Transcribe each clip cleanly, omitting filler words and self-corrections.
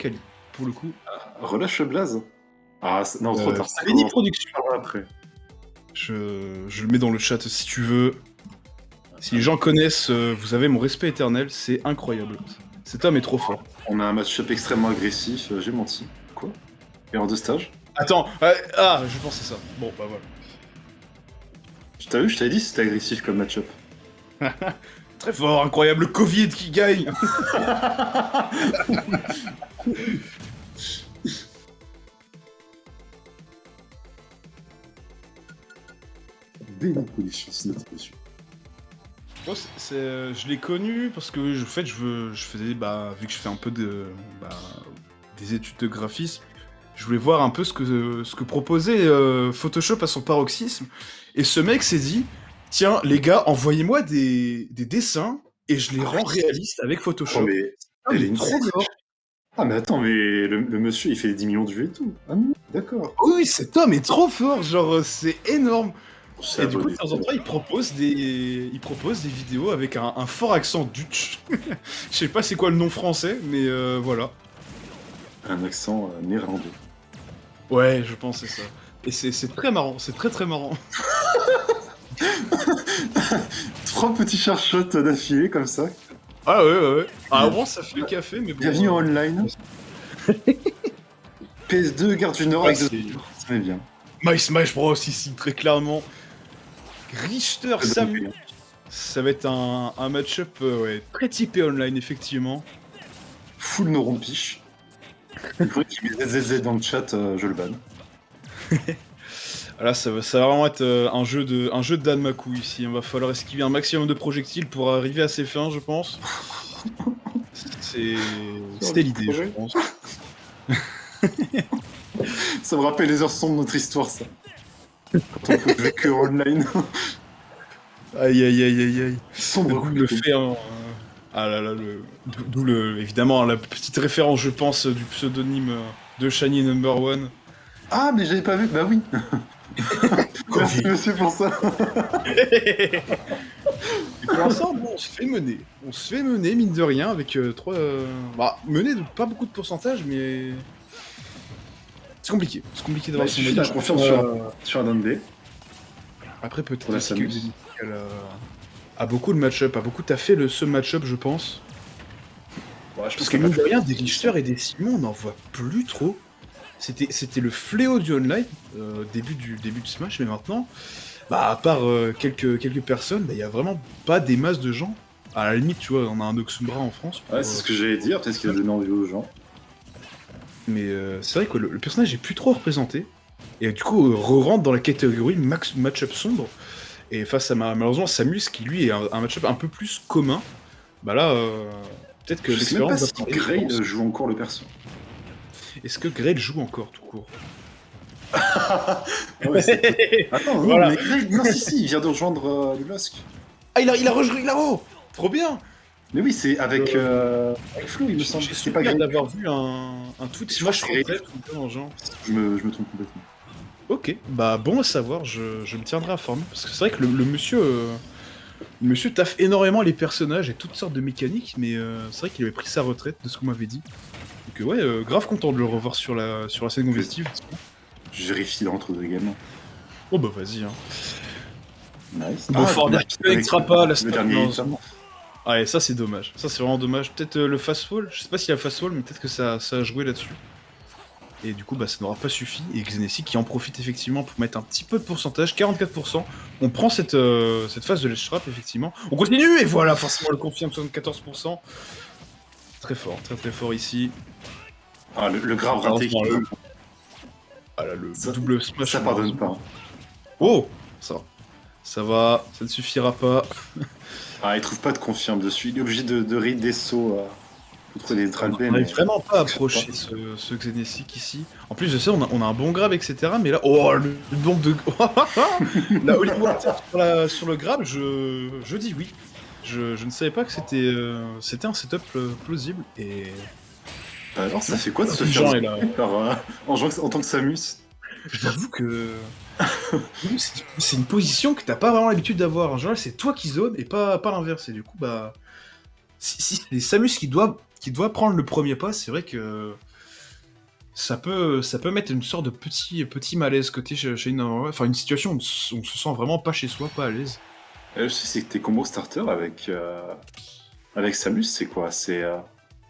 quali, pour le coup. Relâche le blaze. Ah, non, trop tard. C'est Benny Production. Après. Je le mets dans le chat si tu veux. Si les gens connaissent, vous avez mon respect éternel, c'est incroyable. Cet homme est trop fort. On a un match-up extrêmement agressif, j'ai menti. Quoi? Erreur de stage? Attends, je pensais ça. Bon, bah voilà. T'as vu, je t'avais dit c'était agressif comme match-up. Très fort, incroyable, le Covid qui gagne. Benny Production, c'est notre dessus. Moi, je l'ai connu parce que je faisais, vu que je fais un peu des études de graphisme, je voulais voir un peu ce que proposait Photoshop à son paroxysme. Et ce mec s'est dit, tiens, les gars, envoyez-moi des dessins et je les rends réalistes avec Photoshop. Oh, mais il est trop fort. Ah, mais attends, mais le monsieur, il fait 10 millions de vues et tout. Ah non, d'accord. Oui, cet homme est trop fort, genre, c'est énorme. C'est Et du coup, de abonné. temps en temps, il propose des vidéos avec un fort accent dutch. Je sais pas c'est quoi le nom français, mais voilà. Un accent néerlandais. Ouais, je pense que c'est ça. Et c'est très marrant, c'est très très marrant. 3 petits charshots d'affilée comme ça. Ah ouais. Ah bon, ça fait le café, mais bon. Bienvenue en online. PS2, Garde du Nord Ouais, avec ça m'est bien. My Smash Bros ici, très clairement. Richter Samus. Ça va être un match-up très typé online, effectivement. Full no rompiche. Il faudrait qu'il mette ZZZ dans le chat, je le banne. Là, ça va vraiment être un jeu de Danmaku ici. Il va falloir esquiver un maximum de projectiles pour arriver à ses fins, je pense. C'était l'idée, je pense. Ça me rappelle les heures sombres de notre histoire, ça. Quand on peut jouer que online. Aïe. Sombre. D'où le fait, ah là là, d'où évidemment la petite référence, je pense, du pseudonyme de Shiny Number One. Ah, mais j'avais pas vu. Bah oui. Merci monsieur pour ça. Et pour l'instant, bon, on se fait mener. On se fait mener, mine de rien, avec 3... mener de pas beaucoup de pourcentage, mais... C'est compliqué. C'est compliqué d'avoir son Je confirme sur un down B. Après, peut-être la aussi que Samus. Benny a beaucoup de match-up, a beaucoup taffé ce match-up, je pense. Ouais, je Parce que mine de rien, des Richter et des Simon, on n'en voit plus trop. C'était le fléau du online, début de Smash, mais maintenant, à part quelques personnes, il y a vraiment pas des masses de gens. À la limite, tu vois, on a un Oxumbra en France. Ouais, c'est ce que j'allais dire, peut-être qu'il a donné envie aux gens. Mais c'est vrai que le personnage est plus trop représenté. Et du coup, re-rentre dans la catégorie match-up sombre. Et face à malheureusement Samus, qui lui est un match-up un peu plus commun, là, peut-être que Je sais même pas l'expérience si va Grey parler. joue encore le perso. Est-ce que Grey joue encore tout court? Attends, Voilà. mais Grey, non, si, il vient de rejoindre le LOSC. Ah, il a rejoint là-haut. Trop bien. Mais oui, c'est avec Flo, il me semble. J'ai C'est pas souvenir Grey. d'avoir vu un tweet Je crois Smash que c'est Replay ou dans le genre. Je me trompe complètement. Ok, bon à savoir, je me tiendrai informé, parce que c'est vrai que le monsieur taffe énormément les personnages et toutes sortes de mécaniques, mais c'est vrai qu'il avait pris sa retraite, de ce qu'on m'avait dit. Donc grave content de le revoir sur la scène compétitive. Je vérifie l'entre-deux également. Oh bah vas-y, hein. Nice. Bon, faut dire qu'il ne connectera pas la le dernier. Ouais, ça c'est dommage. Ça c'est vraiment dommage. Peut-être le fast fall, je sais pas s'il y a fast fall, mais peut-être que ça a joué là-dessus. Et du coup, ça n'aura pas suffi. Et Xenesi qui en profite effectivement pour mettre un petit peu de pourcentage, 44%. On prend cette phase de ledge trap, effectivement. On continue, et voilà, forcément le confirme, 74%. Très fort, très très fort ici. Ah, le grave raté. Ah là, le double smash. Ça pardonne pas. Oh, ça va, ça ne suffira pas. Ah, il trouve pas de confirme dessus. Il est obligé de read des sauts pour trouver des neutral B. On n'arrive vraiment pas à approcher ce Xenesic ici. En plus, je sais, on a un bon grab, etc. Mais là, oh, le nombre de... Là, Oliver, sur le grab, je dis oui. Je ne savais pas que c'était un setup plausible. Et... Alors, ça fait quoi de se Jean faire est là. en tant que Samus? J'avoue que... c'est une position que t'as pas vraiment l'habitude d'avoir. En général, c'est toi qui zone et pas l'inverse. Et du coup, si c'est Samus qui doit qui doit prendre le premier pas. C'est vrai que ça peut mettre une sorte de petit malaise côté chez enfin une situation où on se sent vraiment pas chez soi, pas à l'aise. Je sais, c'est que tes combos starter avec Samus, c'est quoi? C'est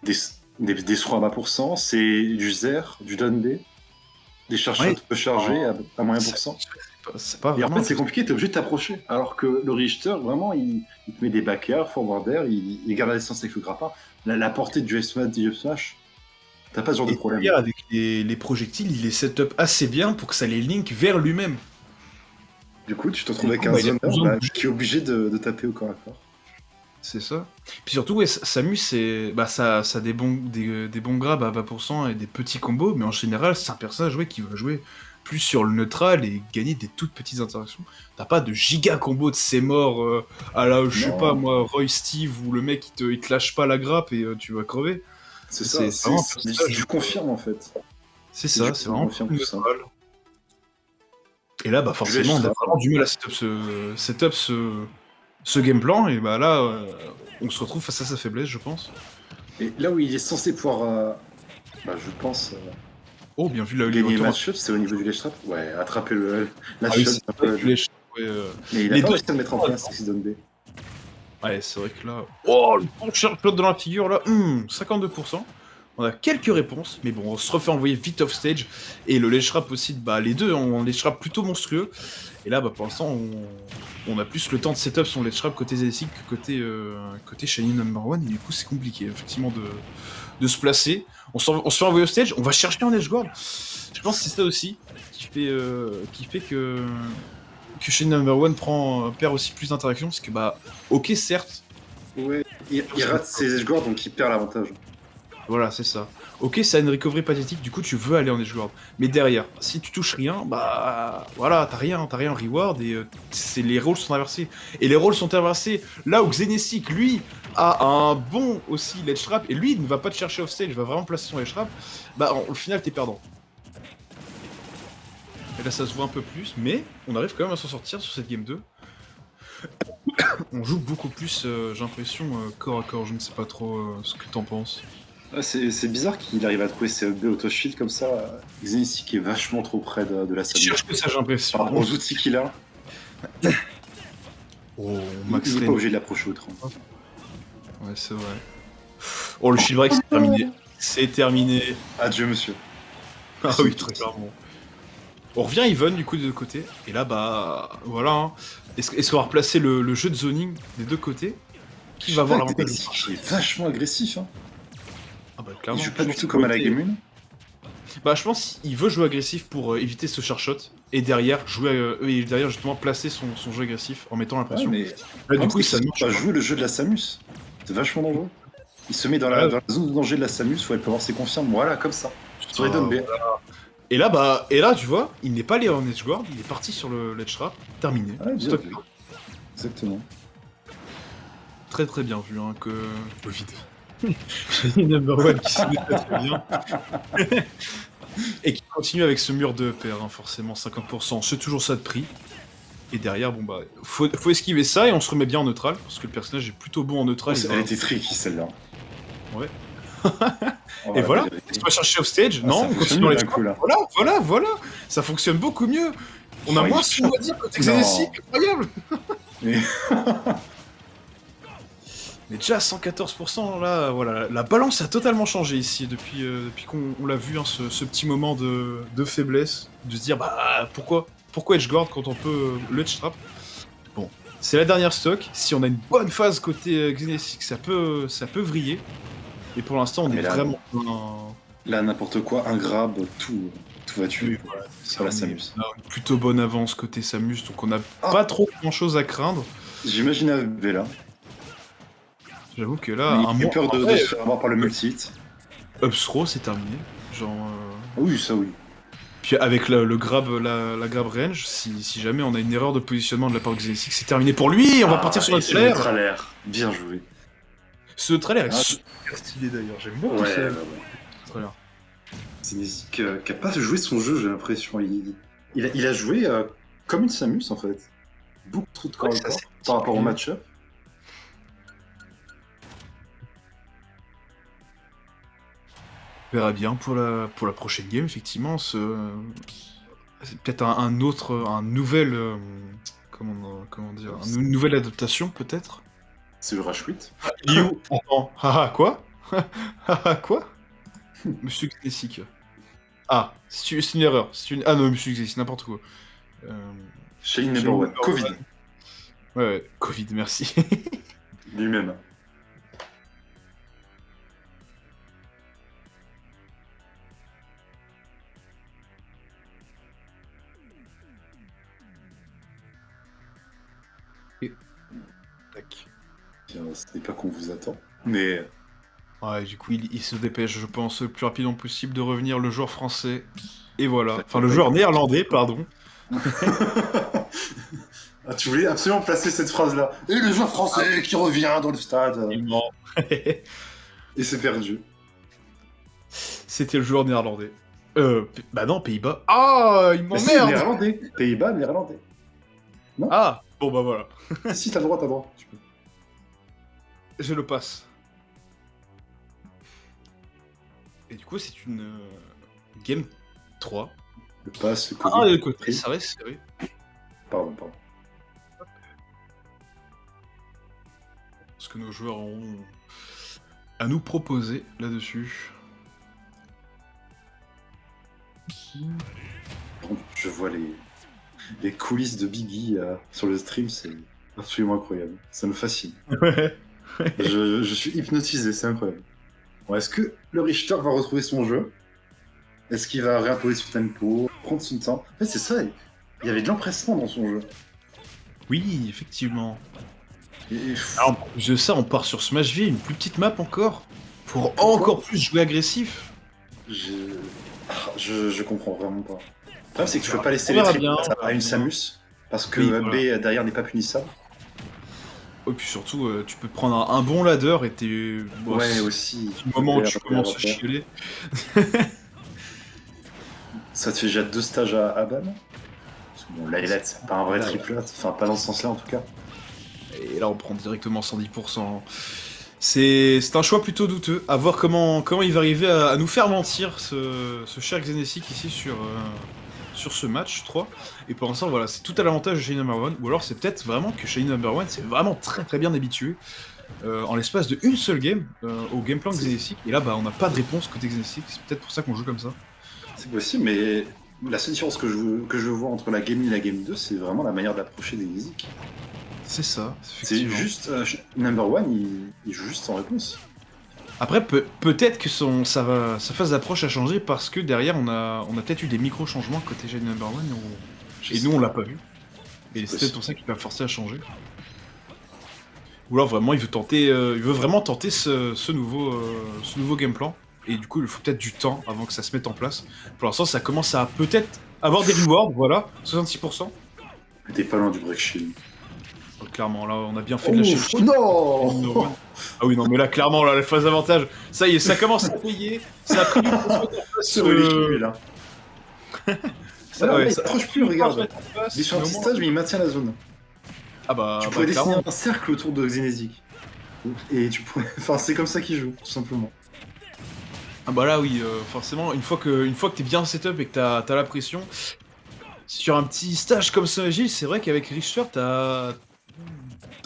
des, des soins à bas pourcent, c'est du Zer, du Dundee, des charge Ouais. shots peu chargés à moyen C'est pourcent. c'est pas Et en vraiment. fait, c'est compliqué, t'es obligé de t'approcher. Alors que le Richter, vraiment, il te met des backers, forward air, il garde la distance avec le grappin. La portée du F-Smash, t'as pas ce genre de Et problème. derrière, avec les projectiles, il est setup assez bien pour que ça les link vers lui-même. Du coup, tu te retrouves Du avec coup, un bah, il a zoner pas besoin de bouger. qui est obligé de taper au corps à corps. C'est ça. Puis surtout, ouais, Samus, ça a des bons grabs à 20% et des petits combos, mais en général, c'est un personnage qui va jouer plus sur le neutral et gagner des toutes petites interactions. T'as pas de giga combo de ses morts à la, je sais Non. pas moi, Roy Steve, où le mec il te lâche pas la grappe et tu vas crever. C'est ça, vraiment un c'est personnage, du confirme en fait. c'est c'est ça, du c'est vraiment confirme plus tout ça. neutral. Et là, bah forcément, on a vraiment du mal à setup ce game plan, et bah là, on se retrouve face à sa faiblesse, je pense. Et là où il est censé pouvoir, je pense, Oh, bien vu, le gagner le retour. match-up, c'est au niveau du ledge trap. Ouais, attraper la Ah oui, shot. c'est vrai que Mais il a les pas deux- réussi à le mettre en place, Season B. Ouais, c'est vrai que là... Oh, le bon shot dans la figure, là 52%. On a quelques réponses, mais bon, on se refait envoyer vite off stage. Et le ledge trap aussi, bah les deux ont un ledge trap plutôt monstrueux. Et là, bah pour l'instant, on a plus le temps de setup son ledge trap côté Zedesic que côté Shiny Number One. Et du coup, c'est compliqué, effectivement, de se placer. On se fait envoyer off stage, on va chercher un edge guard. Je pense que c'est ça aussi qui fait que Shiny Number One perd aussi plus d'interactions. Parce que, bah, ok, certes, Ouais, il rate ses edge guards, donc il perd l'avantage. voilà, c'est ça. Ok, ça a une recovery pathétique, du coup tu veux aller en edge guard. Mais derrière, si tu touches rien, bah voilà, t'as rien en reward et les rôles sont inversés. Et les rôles sont inversés là où Xenesic, lui, a un bon aussi ledge trap et lui il ne va pas te chercher off stage, il va vraiment placer son ledge trap. Bah au final t'es perdant. Et là ça se voit un peu plus, mais on arrive quand même à s'en sortir sur cette game 2. On joue beaucoup plus, j'ai l'impression, corps à corps, je ne sais pas trop ce que t'en penses. Ouais, c'est bizarre qu'il arrive à trouver ses UB auto-shield comme ça. Xenici qui est vachement trop près de la Il salle. cherche que ça, j'ai l'impression. Par rapport aux outils qu'il a, Oh, il Max n'est pas Lane. obligé de l'approcher autrement. Ouais, c'est vrai. Oh, le shield break, c'est terminé. C'est terminé. Adieu, monsieur. Ah oui, très clairement. On revient even, du coup, des deux côtés. Et là, bah, voilà. Hein. Est-ce qu'on va replacer le jeu de zoning des deux côtés? Qui va avoir l'avantage? Il est vachement agressif. Hein. Ah bah, Il clairement. joue pas du tout comme à la Game 1. Bah, je pense qu'il veut jouer agressif pour éviter ce charshot. Et derrière, et derrière justement, placer son jeu agressif en mettant la Ouais, pression. mais Là, du coup, il ça ne marche pas pas. jouer le jeu de la Samus. C'est vachement dangereux. Il se met dans la zone de danger de la Samus où elle peut avoir ses confirmes. Voilà, comme ça. Sur les B. Et là, tu vois, il n'est pas allé en edge guard, il est parti sur le ledge trap, terminé. Ouais, bien Stop. vu. Exactement. Très très bien vu, hein, que... Le vide. J'ai number one qui se met très bien. Et qui continue avec ce mur de paire, hein, forcément, 50%, c'est toujours ça de prix. Et derrière, bon bah, faut esquiver ça et on se remet bien en neutral, parce que le personnage est plutôt bon en neutral. Elle était tricky celle-là. Ouais. Oh, Et voilà, belle vérité. on va chercher off stage, non, ça on fonctionne continue dans mieux les d'un coup, là. Voilà, ça fonctionne beaucoup mieux. On a Oh, moins il souvent dit côté Xenesic, incroyable. Mais- Mais déjà à 114%, là, voilà, la balance a totalement changé ici depuis qu'on l'a vu, hein, ce petit moment de faiblesse, de se dire, bah, pourquoi edgeguard quand on peut le edge trap. Bon, c'est la dernière stock, si on a une bonne phase côté Xenesic, ça peut vriller, et pour l'instant, on est là, vraiment... Là, n'importe quoi, un grab, tout va tuer. Oui, voilà, sur la Samus. On a une plutôt bonne avance côté Samus, donc on n'a pas trop grand-chose à craindre. J'imagine AV là. J'avoue que là, Il a peur de se faire avoir par le multi-hit. Upthrow, c'est terminé. Genre... Oui, ça oui. Puis avec le grab, la grab range, si jamais on a une erreur de positionnement de la part de Xenesic, c'est terminé pour lui, on va partir sur notre l'air. l'air. Bien joué. Ce trailer est super stylé d'ailleurs, j'aime beaucoup ce trailer. Xenesic qui a pas joué son jeu, j'ai l'impression. Il a joué comme une Samus en fait. Beaucoup trop de corps à corps par rapport au match-up. On verra bien pour la prochaine game, effectivement. C'est peut-être un autre, un nouvel, comment dire, une nouvelle adaptation, peut-être. C'est le Rage Quit. Liu, attends, haha, quoi? Haha, quoi? Monsieur Xnesic. Ah, c'est une erreur. Ah non, Monsieur Xnesic, n'importe quoi. Shane Shane Number One. Number Covid. Ouais, Covid, merci. Lui-même. Tac. Bien, ce n'est pas qu'on vous attend. Mais Ouais, du coup, il se dépêche, je pense, le plus rapidement possible de revenir le joueur français. Et voilà. Enfin, le joueur néerlandais, pardon. Ah, tu voulais absolument placer cette phrase-là. Et le joueur français qui revient dans le stade. Non. Et c'est perdu. C'était le joueur néerlandais. Bah non, Pays-Bas. Ah, il Mais si, m'emmerde. néerlandais. Pays-Bas, néerlandais. Ah, bon bah voilà. Si, t'as le droit, t'as le droit. Tu peux. Je le passe. Et du coup, c'est une game 3. Le pass, le Ah, Covid. le côté, ça reste serré. Pardon. Ce que nos joueurs ont à nous proposer là-dessus. Je vois les coulisses de Biggie sur le stream, c'est absolument incroyable. Ça me fascine. Ouais. Je suis hypnotisé, c'est incroyable. Bon, est-ce que le Richter va retrouver son jeu? Est-ce qu'il va réimposer son tempo, prendre son temps? En fait, c'est ça, il y avait de l'empressement dans son jeu. Oui, effectivement. Et, Alors, en plus de ça, on part sur Smashville, une plus petite map encore, pour Pourquoi encore plus jouer agressif. je comprends vraiment pas. Le problème, c'est que tu peux pas laisser On les verra triples bien, à une Samus, parce que Oui, voilà. B derrière n'est pas punissable. Et puis surtout, tu peux te prendre un bon ladder et t'es... Bon, Ouais, c'est aussi. le moment où tu Repère, commences à repère. chialer. Ça te fait déjà 2 stages à ban. Parce que bon, l'Ailet, c'est pas un vrai Là, triplet, enfin pas dans ce sens-là en tout cas. Et là, on prend directement 110%. C'est un choix plutôt douteux. À voir comment il va arriver à nous faire mentir, ce cher Xenesic ici sur ce match 3. Et pour l'instant, voilà, c'est tout à l'avantage de Shiny Number One. Ou alors, c'est peut-être vraiment que Shiny Number One s'est vraiment très très bien habitué en l'espace de une seule game au gameplan Xenesic. Et là, bah, on n'a pas de réponse côté Xenesic. C'est peut-être pour ça qu'on joue comme ça. C'est possible, mais la seule différence que je vois entre la game 1 et la game 2, c'est vraiment la manière d'approcher des musiques. C'est ça, C'est effectivement. juste. Number One, il joue juste sans réponse. Après, peut-être que sa phase d'approche a changé parce que derrière, on a peut-être eu des micro-changements côté Shiny Number One et nous, on l'a pas vu. Et c'est peut-être pour ça qu'il va forcer à changer. Ou alors vraiment, il veut vraiment tenter ce nouveau game plan. Et du coup, il faut peut-être du temps avant que ça se mette en place. Pour l'instant, ça commence à peut-être avoir des rewards, voilà, 66%. T'es pas loin du break shield. Donc, clairement, là, on a bien fait de lâcher le shield. Non. Ah oui, non, mais là, clairement, là, la phase d'avantage, ça y est, ça commence à payer. Ça a pris du temps à se mettre en place. Ce relique, lui, là. Ça, ouais, il ça- s'approche plus, regarde. place, Il est sur un mais au petit moins- stage, mais il maintient la zone. Ah bah, Tu pourrais dessiner clairement. un cercle autour de Xenesic. Et tu pourrais. Enfin, c'est comme ça qu'il joue, tout simplement. Ah bah là, oui, forcément, une fois que t'es bien setup et que t'as la pression, sur un petit stage comme ça, Gilles, c'est vrai qu'avec Richter, t'as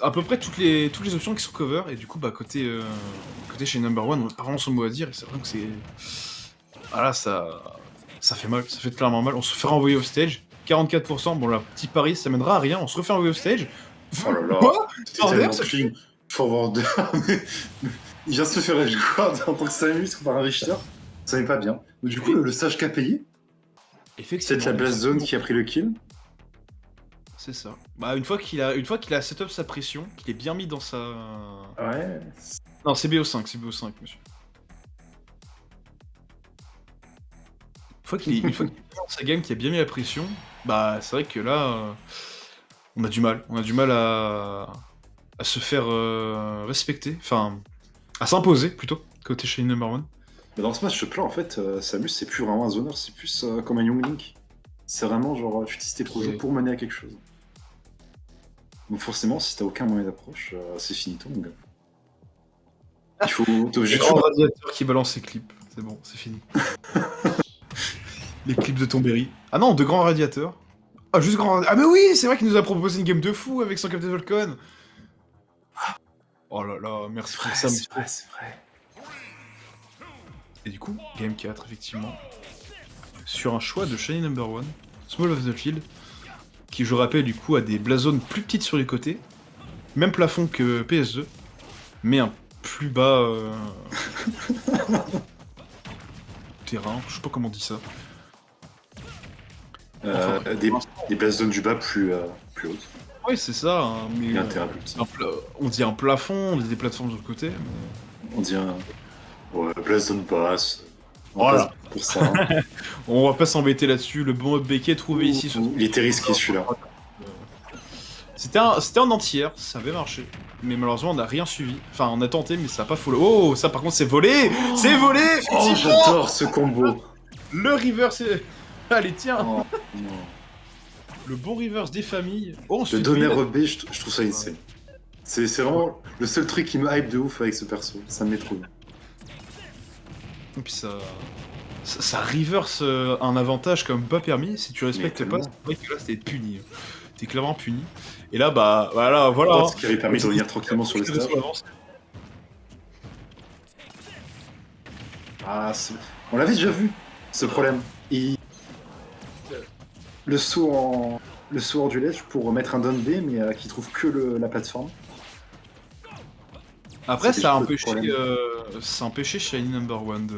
à peu près toutes les options qui sont cover, et du coup, bah, côté chez Number One, on n'a pas vraiment son mot à dire, et c'est vrai que c'est... Ah là, ça fait mal, ça fait clairement mal. On se fait renvoyer off stage, 44%, bon là, petit pari, ça mènera à rien, on se refait renvoyer off stage. Oh là là. Quoi C'est Forward, tellement ça- clean. Forward. Il vient se faire edgeguard en tant que Samus par un Richter. Ça n'est pas bien. Donc, du coup, le stage qu'a payé, Effectivement. c'est la blast zone qui a pris le kill. C'est ça. Bah, une fois qu'il a setup sa pression, qu'il est bien mis dans sa... Ouais. Non, c'est BO5, monsieur. Une fois qu'il est dans sa game, qu'il a bien mis la pression, bah c'est vrai que là, on a du mal. On a du mal à se faire respecter, enfin, à s'imposer plutôt, côté Shiny Number One. Mais dans ce match plan, en fait, Samus, c'est plus vraiment un zoneur, c'est plus comme un Young Link. C'est vraiment genre, tu utilises tes projets Oui. pour mener à quelque chose. Donc forcément, si t'as aucun moyen d'approche, c'est finito, mon gars. Il faut... T'es obligé Le de grand jouer. radiateur qui balance ses clips. c'est bon, c'est fini. Les clips de Tomberry. Ah non, de grands radiateurs. Ah, juste grand. Ah, mais oui, c'est vrai qu'il nous a proposé une game de fou avec son Captain Falcon. Oh là là, merci pour ça. C'est vrai, c'est vrai. Et du coup, game 4, effectivement. Sur un choix de Shiny Number 1, Small of the Field, qui, je rappelle, du coup, a des blazones plus petites sur les côtés. Même plafond que PS2, mais un plus bas terrain, je sais pas comment on dit ça. Des places zones du bas plus hautes. Oui, c'est ça, hein, mais Et un terrain plus petit. on dit un plafond, on dit des plateformes sur le côté. Mais... On dit un. Ouais, place zone basse. Voilà. Pour ça. Hein. On va pas s'embêter là-dessus, le bon up est trouvé ici. Il était risqué celui-là. C'était un entière, ça avait marché. Mais malheureusement, on n'a rien suivi. Enfin, on a tenté, mais ça n'a pas follow. Oh, ça par contre, c'est volé. C'est volé, Oh, effectivement. j'adore ce combo. Le reverse. Allez, tiens. Oh, non. Le bon reverse des familles. Oh, on se Le fait donner douiller. RB, je trouve ça insane. C'est vraiment le seul truc qui me hype de ouf avec ce perso. Ça me met trop bien. Et puis ça reverse un avantage comme pas permis. Si tu respectes Mais pas, tellement. c'est vrai que là, t'es puni. T'es clairement puni. Et là, bah, voilà. Oh, ce qui avait permis de revenir tranquillement sur le stage. Ah, on l'avait déjà vu, ce problème. Le saut en ondulage pour mettre un down B, mais qui trouve que la plateforme. Après, C'est ça a des choses de empêché Shiny Number 1 de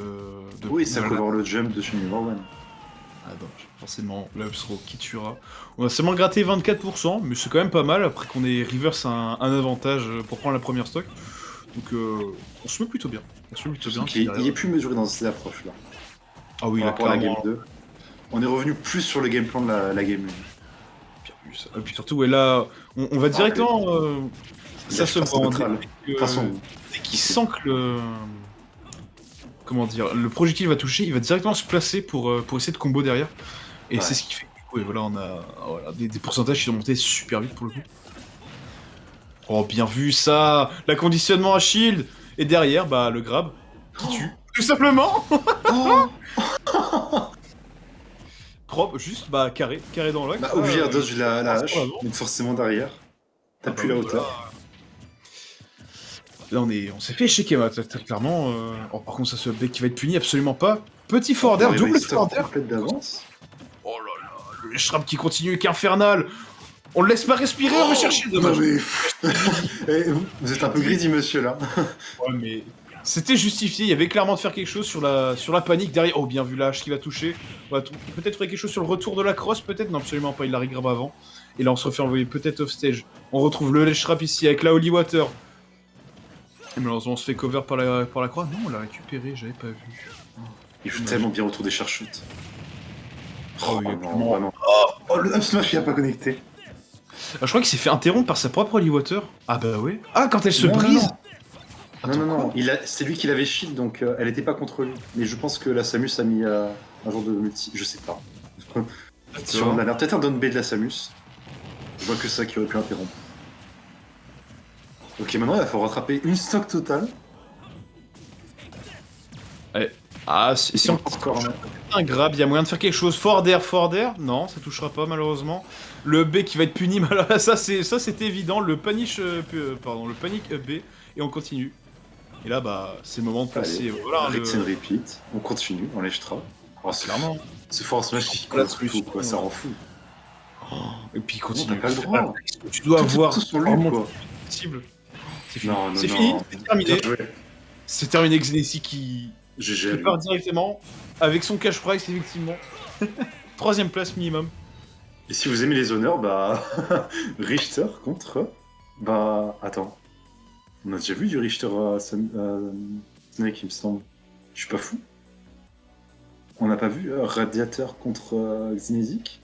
Oui, ça de- cover le jump de chez Number One. Ah non, forcément, l'Upsro qui tuera. On a seulement gratté 24%, mais c'est quand même pas mal après qu'on ait reverse un avantage pour prendre la première stock. Donc on se met plutôt bien. On se met plutôt bien. Donc, il est plus mesuré dans ces approches-là. Ah oui, Par là, rapport à la game clairement, 2. On est revenu plus sur le game plan de la game 1. bien vu, ça. Et puis surtout, ouais, là, on va directement... ça se voit en De toute façon, dès qu'il sent que comment dire, le projectile va toucher, il va directement se placer pour essayer de combo derrière. Et Ouais. c'est ce qui fait que du coup, et voilà, on a des pourcentages qui sont montés super vite pour le coup. Oh, bien vu ça. L'acconditionnement à shield. Et derrière, bah, le grab qui tue. Tout simplement. Oh Propre, juste, bah, carré dans l'axe. Bah, obligé à dodge la hache, avant. donc forcément derrière. T'as plus la hauteur. Là, on s'est fait échequer, clairement. Oh, par contre, ça, ce bec qui va être puni, absolument pas. Petit fort d'air, double fort d'air. Complète d'avance. Oh là là, le Shrap qui continue avec Infernal. On le laisse pas respirer, on va chercher, dommage. Non mais... Eh, vous êtes un peu greedy, monsieur, là. Ouais, mais c'était justifié, il y avait clairement de faire quelque chose sur la panique derrière. Oh, bien vu l'âge qui va toucher. On va peut-être trouver quelque chose sur le retour de la crosse, peut-être. Non, absolument pas, il la regrave avant. Et là, on se refait envoyer peut-être off stage. On retrouve le Shrap ici avec la Holy Water. Et malheureusement, on se fait cover par la croix. Non, on l'a récupéré, j'avais pas vu. Il joue tellement bien autour des charchutes. Oh, oui, non, vraiment. Oh, le up smash il a pas connecté. Je crois qu'il s'est fait interrompre par sa propre Holy Water. Ah bah ouais. Ah, quand elle se Non, non, brise. non. Attends, Non, quoi c'est lui qui l'avait shield, donc elle était pas contre lui. Mais je pense que la Samus a mis un genre de multi. Je sais pas. Si on a l'air peut-être un down B de la Samus. Je vois que ça qui aurait pu interrompre. Ok, maintenant il va falloir rattraper une stock totale. Ah, si on Encore un grab, il y a moyen de faire quelque chose. Fort d'air. Non, ça touchera pas malheureusement. Le B qui va être puni, ça c'est évident. Le panic, le panic B et on continue. Et là bah c'est le moment de passer. Voilà, Rinse and repeat. On continue, on lèche trap. Oh, clairement. Ce force smash qui La colle solution, tout, quoi, ça rend fou. Et puis il On continue. n'a pas le droit. Tu dois avoir Tout sur lui, quoi. possible. C'est fini. Non, non, C'est non. fini. C'est terminé. Bien joué. C'est terminé. Xenesi qui GG. part directement avec son cash price effectivement. 3ème place minimum. Et si vous aimez les honneurs, bah. Richter contre. Bah. Attends. On a déjà vu du Richter à Snake, il me semble. Je suis pas fou. On n'a pas vu Radiateur contre Xenesic.